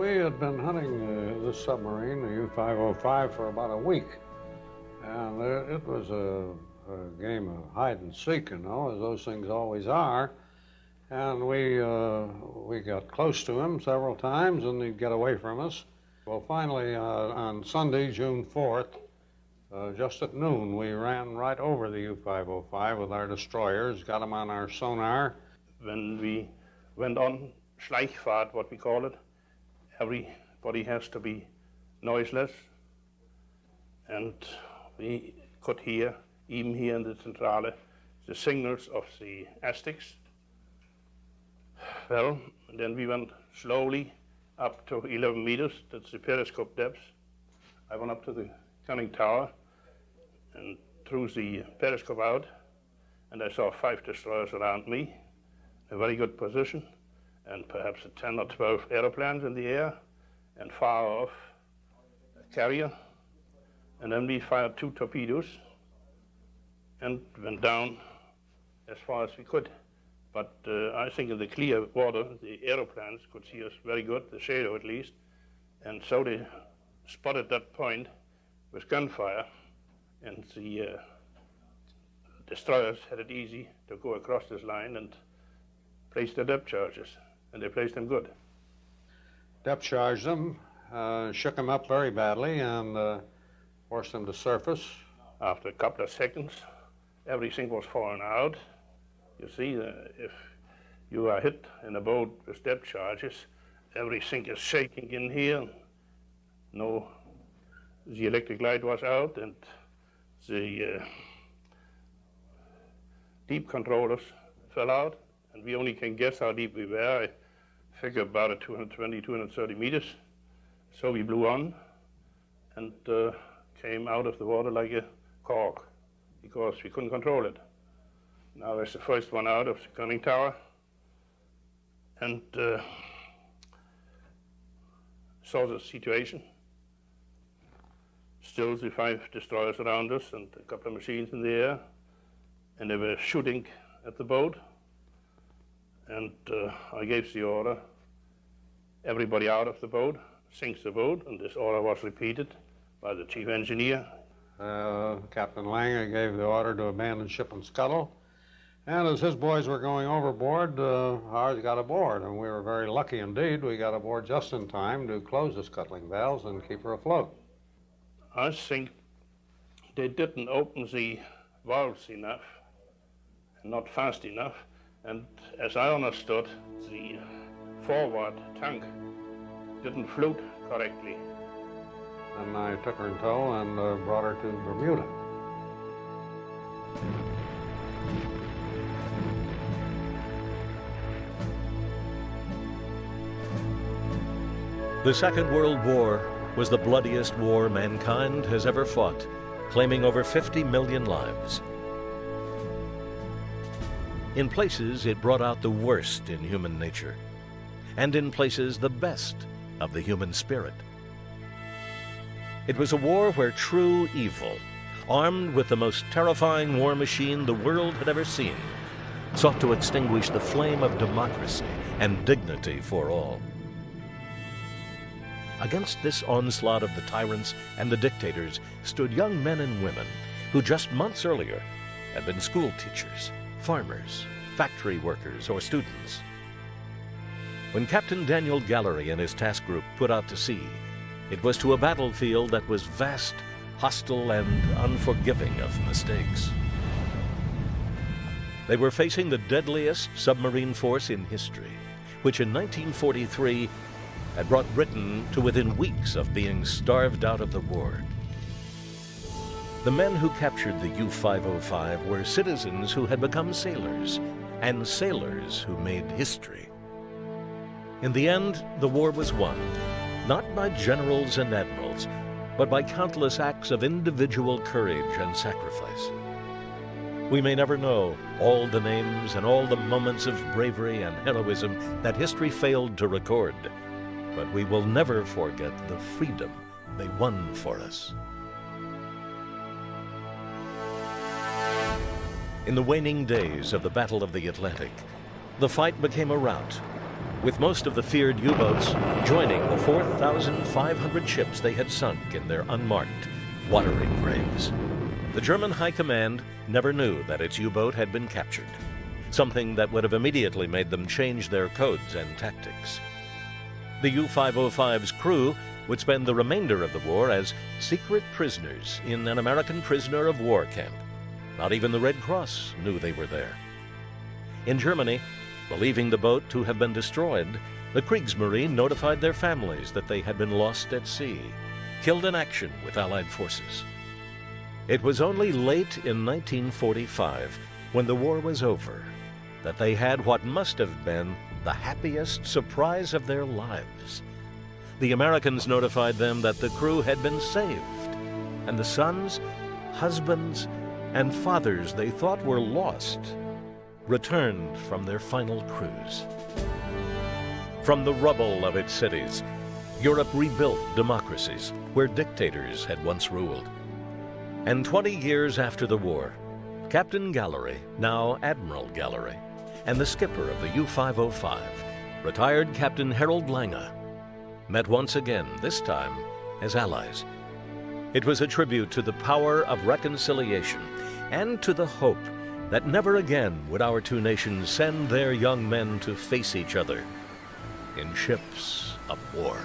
We had been hunting this submarine, the U505, for about a week. And it was a game of hide and seek, you know, as those things always are. And we got close to him several times, and he'd get away from us. Well, finally, on Sunday, June 4th, just at noon, we ran right over the U505 with our destroyers, got him on our sonar. When we went on Schleichfahrt, what we call it, everybody has to be noiseless, and we could hear, even here in the Centrale, the signals of the Aztecs. Well, then we went slowly up to 11 meters, that's the periscope depth. I went up to the conning tower and threw the periscope out, and I saw 5 destroyers around me, a very good position, and perhaps 10 or 12 aeroplanes in the air, and far off a carrier. And then we fired 2 torpedoes and went down as far as we could. But I think in the clear water, the aeroplanes could see us very good, the shadow at least, and so they spotted that point with gunfire, and the destroyers had it easy to go across this line and place their depth charges, and they placed them good. Depth charged them, shook them up very badly, and forced them to surface. After a couple of seconds, everything was falling out. You see, if you are hit in a boat with depth charges, everything is shaking in here. No, the electric light was out, and the deep controllers fell out, and we only can guess how deep we were. I figure about 220, 230 meters. So we blew on and came out of the water like a cork because we couldn't control it. Now I was the first one out of the conning tower, and saw the situation. Still the 5 destroyers around us and a couple of machines in the air, and they were shooting at the boat. And I gave the order, everybody out of the boat, sink the boat, and this order was repeated by the chief engineer. Captain Lange gave the order to abandon ship and scuttle. And as his boys were going overboard, ours got aboard, and we were very lucky indeed. We got aboard just in time to close the scuttling valves and keep her afloat. I think they didn't open the valves enough, and not fast enough, and as I understood, the forward tank didn't float correctly. And I took her in tow and brought her to Bermuda. The Second World War was the bloodiest war mankind has ever fought, claiming over 50 million lives. In places, it brought out the worst in human nature, and in places, the best of the human spirit. It was a war where true evil, armed with the most terrifying war machine the world had ever seen, sought to extinguish the flame of democracy and dignity for all. Against this onslaught of the tyrants and the dictators stood young men and women who just months earlier had been school teachers, farmers, factory workers, or students. When Captain Daniel Gallery and his task group put out to sea, it was to a battlefield that was vast, hostile, and unforgiving of mistakes. They were facing the deadliest submarine force in history, which in 1943 had brought Britain to within weeks of being starved out of the war. The men who captured the U505 were citizens who had become sailors, and sailors who made history. In the end, the war was won, not by generals and admirals, but by countless acts of individual courage and sacrifice. We may never know all the names and all the moments of bravery and heroism that history failed to record, but we will never forget the freedom they won for us. In the waning days of the Battle of the Atlantic, the fight became a rout, with most of the feared U-boats joining the 4,500 ships they had sunk in their unmarked, watery graves. The German High Command never knew that its U-boat had been captured, something that would have immediately made them change their codes and tactics. The U505's crew would spend the remainder of the war as secret prisoners in an American prisoner of war camp. Not even the Red Cross knew they were there. In Germany, believing the boat to have been destroyed, the Kriegsmarine notified their families that they had been lost at sea, killed in action with Allied forces. It was only late in 1945, when the war was over, that they had what must have been the happiest surprise of their lives. The Americans notified them that the crew had been saved, and the sons, husbands, and fathers they thought were lost returned from their final cruise. From the rubble of its cities, Europe rebuilt democracies where dictators had once ruled. And 20 years after the war, Captain Gallery, now Admiral Gallery, and the skipper of the U505, retired Captain Harold Lange, met once again, this time as allies. It was a tribute to the power of reconciliation and to the hope that never again would our two nations send their young men to face each other in ships of war.